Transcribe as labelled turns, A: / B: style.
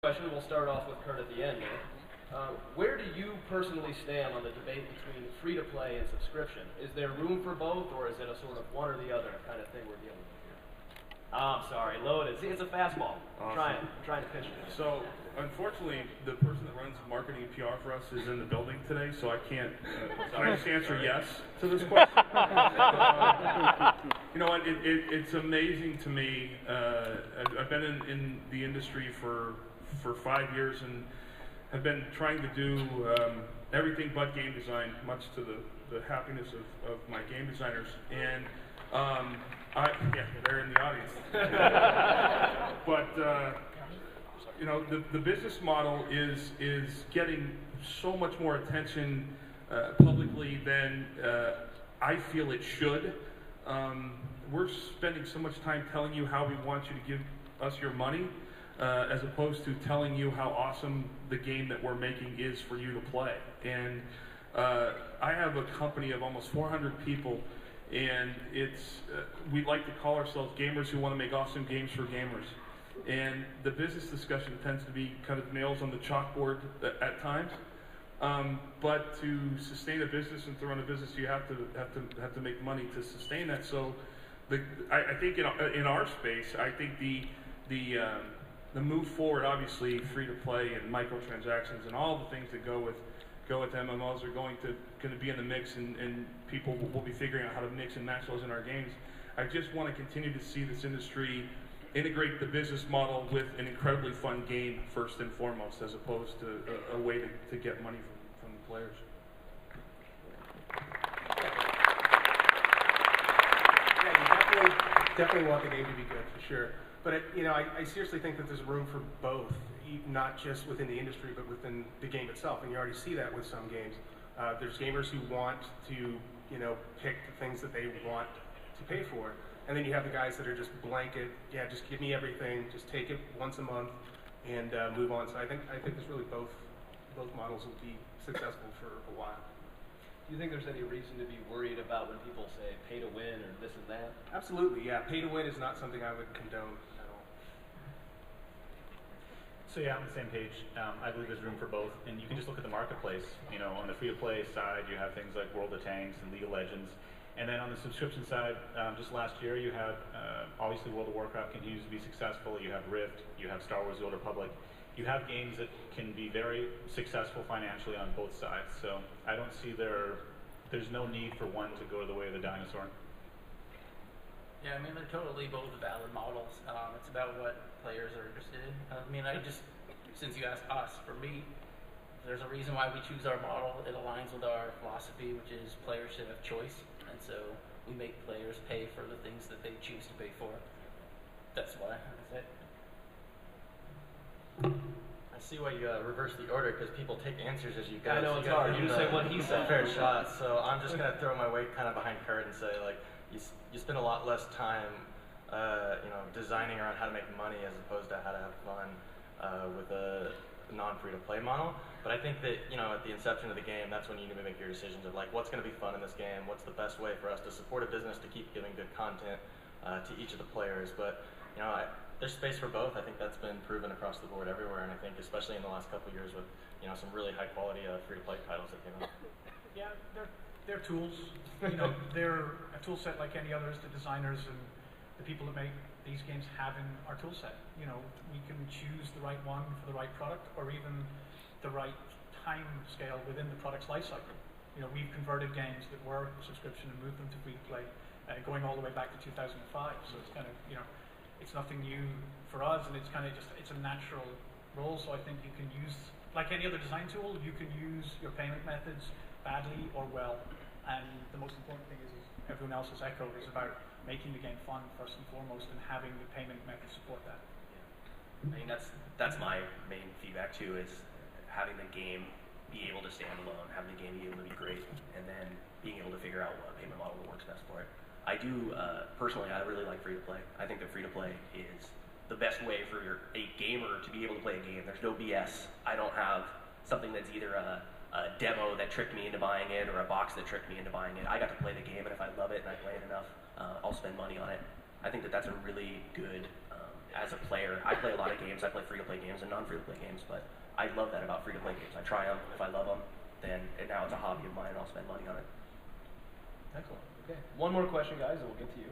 A: question. We'll start off with Kurt at the end. Where do you personally stand on the debate between free-to-play and subscription? Is there room for both, or is it a sort of one or the other kind of thing we're dealing with here? Oh, I'm sorry, loaded. See, it's a fastball.
B: Awesome.
A: I'm trying to pitch it.
B: So, unfortunately, the person that runs marketing and PR for us is in the building today, so I can't. Can I just answer yes to this question? You know what? It's amazing to me. I've been in the industry for 5 years and have been trying to do everything but game design, much to the happiness of my game designers. And yeah, they're in the audience. But you know, the business model is getting so much more attention publicly than I feel it should. We're spending so much time telling you how we want you to give us your money, as opposed to telling you how awesome the game that we're making is for you to play. And I have a company of almost 400 people, and we like to call ourselves gamers who want to make awesome games for gamers. And the business discussion tends to be kind of nails on the chalkboard at times. But to sustain a business and to run a business, you have to make money to sustain that. So I think in our space, I think the move forward, obviously, free to play and microtransactions and all the things that go with MMOs are going to be in the mix, and people will be figuring out how to mix and match those in our games. I just want to continue to see this industry integrate the business model with an incredibly fun game first and foremost, as opposed to a way to get money from the players.
C: Yeah, you definitely want the game to be good, for sure. But I seriously think that there's room for both, not just within the industry, but within the game itself. And you already see that with some games. There's gamers who want to, pick the things that they want to pay for. And then you have the guys that are just blanket, yeah, just give me everything, just take it once a month and move on. So I think there's really both models will be successful for a while.
A: Do you think there's any reason to be worried about when people say pay to win or this and that?
C: Absolutely, yeah. Pay to win is not something I would condone at all.
D: So yeah, I'm on the same page. I believe there's room for both, and you can just look at the marketplace. On the free-to-play side, you have things like World of Tanks and League of Legends. And then on the subscription side, just last year you had, obviously World of Warcraft continues to be successful, you have Rift, you have Star Wars The Old Republic. You have games that can be very successful financially on both sides. So I don't see there's no need for one to go the way of the dinosaur.
E: Yeah, I mean, they're totally both valid models. It's about what players are interested in. I mean, since you asked us, for me, there's a reason why we choose our model. It aligns with our philosophy, which is players should have choice. And so we make players pay for the things that they choose to pay for. That's why. That's it.
F: I see why you reverse the order, because people take answers as you go.
A: I know, it's hard. You just say what he said.
F: Fair shot. So I'm just going to throw my weight kind of behind Kurt and say, like, you spend a lot less time, designing around how to make money as opposed to how to have fun with a non-free-to-play model. But I think that, at the inception of the game, that's when you need to make your decisions of, like, what's going to be fun in this game? What's the best way for us to support a business to keep giving good content to each of the players? But, there's space for both. I think that's been proven across the board everywhere, and I think especially in the last couple of years with, some really high-quality free-to-play titles that came out.
G: Yeah, they're tools. They're a tool set like any others. The designers and the people that make these games have in our tool set. We can choose the right one for the right product, or even the right time scale within the product's life cycle. We've converted games that were subscription and moved them to free-to-play, going all the way back to 2005. So it's kind of, it's nothing new for us, and it's kind of it's a natural role. So I think you can use, like any other design tool, you can use your payment methods badly or well. And the most important thing is everyone else has echoed, is about making the game fun first and foremost, and having the payment method support that.
H: I mean, that's my main feedback too, is having the game be able to stand alone, having the game be able to be great, and then being able to figure out what payment model works best for it. I do, personally, I really like free-to-play. I think that free-to-play is the best way for a gamer to be able to play a game. There's no BS. I don't have something that's either a demo that tricked me into buying it or a box that tricked me into buying it. I got to play the game, and if I love it and I play it enough, I'll spend money on it. I think that that's a really good as a player, I play a lot of games. I play free-to-play games and non-free-to-play games, but I love that about free-to-play games. I try them. If I love them, then and now it's a hobby of mine, and I'll spend money on it.
A: Excellent. Okay. One more question, guys, and we'll get to you.